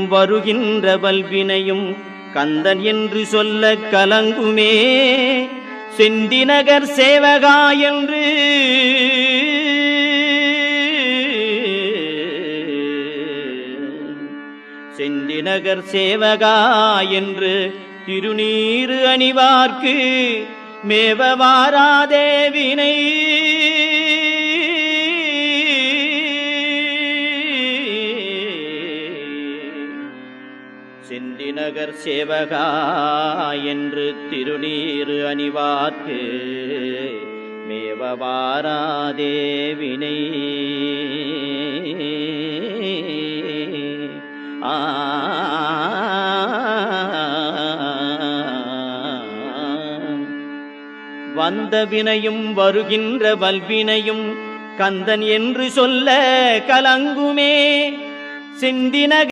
வருகின்ற வல்வினையும் கந்தன் என்று சொல்ல கலங்குமே. செந்திநகர் சேவகா என்று செந்திநகர் சேவகா என்று திருநீறு அணிவார்க்கு மேவ வாராதே வினை. செந்திநகர் சேவகா என்று திருநீறு அணிவார்க்கு மேவ வாராதே வினை. வந்த வினையும் வருகின்ற வல்வினையும் கந்தன் என்று சொல்ல கலங்குமே. செந்திநகர்